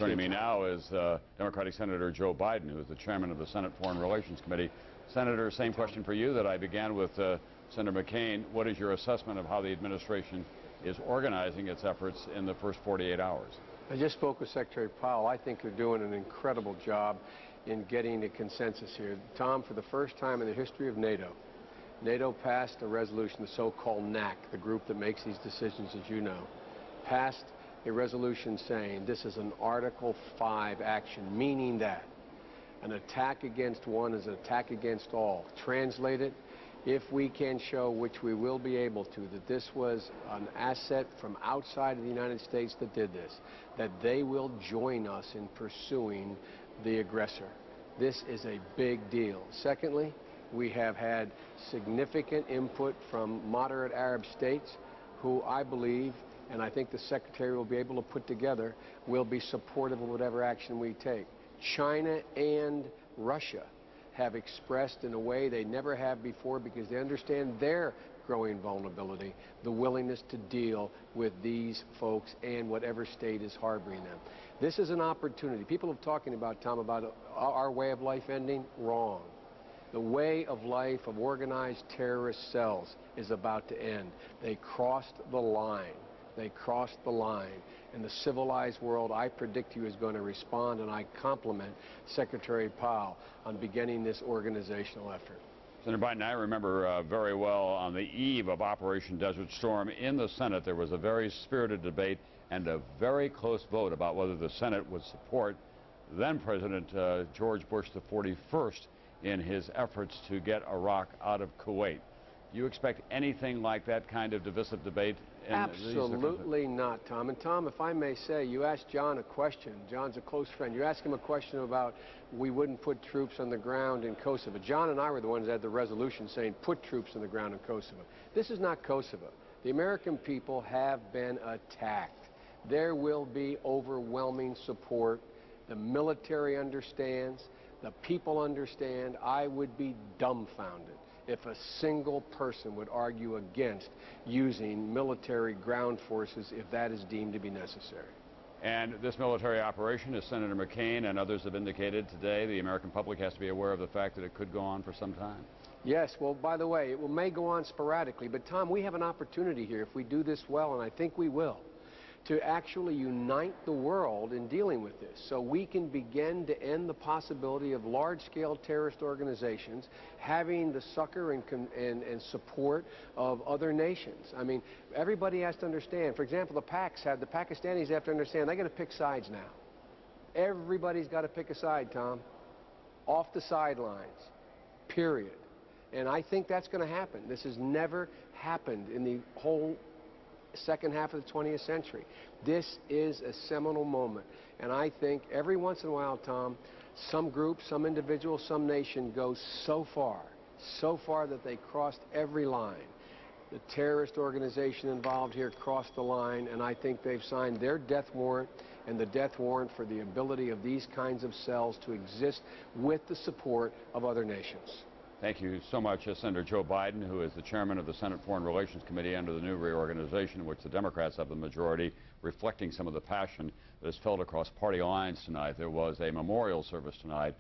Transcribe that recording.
Joining me now is Democratic Senator Joe Biden, who is the chairman of the Senate Foreign Relations Committee. Senator, same question for you that I began with Senator McCain. What is your assessment of how the administration is organizing its efforts in the first 48 hours? I just spoke with Secretary Powell. I think they're doing an incredible job in getting a consensus here. Tom, for the first time in the history of NATO passed a resolution, the so-called NAC, the group that makes these decisions, as you know, passed a resolution saying this is an Article 5 action, meaning that an attack against one is an attack against all. Translated, if we can show, which we will be able to, that this was an asset from outside of the United States that did this, that they will join us in pursuing the aggressor. This is a big deal. Secondly, we have had significant input from moderate Arab states who I believe, and I think the Secretary will be able to put together, will be supportive of whatever action we take. China and Russia have expressed in a way they never have before, because they understand their growing vulnerability, the willingness to deal with these folks and whatever state is harboring them. This is an opportunity. People have talking about, Tom, about our way of life ending. Wrong. The way of life of organized terrorist cells is about to end. They crossed the line. They crossed the line. And the civilized world, I predict you, is going to respond, and I compliment Secretary Powell on beginning this organizational effort. Senator Biden, I remember very well on the eve of Operation Desert Storm in the Senate, there was a very spirited debate and a very close vote about whether the Senate would support then-President George Bush the 41st in his efforts to get Iraq out of Kuwait. Do you expect anything like that kind of divisive debate? Absolutely not, Tom. And Tom, if I may say, you asked John a question. John's a close friend. You asked him a question about we wouldn't put troops on the ground in Kosovo. John and I were the ones that had the resolution saying put troops on the ground in Kosovo. This is not Kosovo. The American people have been attacked. There will be overwhelming support. The military understands. The people understand. I would be dumbfounded if a single person would argue against using military ground forces if that is deemed to be necessary. And this military operation, as Senator McCain and others have indicated today, the American public has to be aware of the fact that it could go on for some time. Yes, well, by the way, it may go on sporadically, but Tom, we have an opportunity here, if we do this well, and I think we will, to actually unite the world in dealing with this, so we can begin to end the possibility of large-scale terrorist organizations having the succor and support of other nations. I mean, everybody has to understand. For example, the Pakistanis have to understand they got to pick sides now. Everybody's got to pick a side, Tom. Off the sidelines, period. And I think that's going to happen. This has never happened in the whole second half of the 20th century. This is a seminal moment. And I think every once in a while, Tom, some group, some individual, some nation goes so far that they crossed every line. The terrorist organization involved here crossed the line, and I think they've signed their death warrant and the death warrant for the ability of these kinds of cells to exist with the support of other nations. Thank you so much, Senator Joe Biden, who is the chairman of the Senate Foreign Relations Committee under the new reorganization in which the Democrats have the majority, reflecting some of the passion that is felt across party lines tonight. There was a memorial service tonight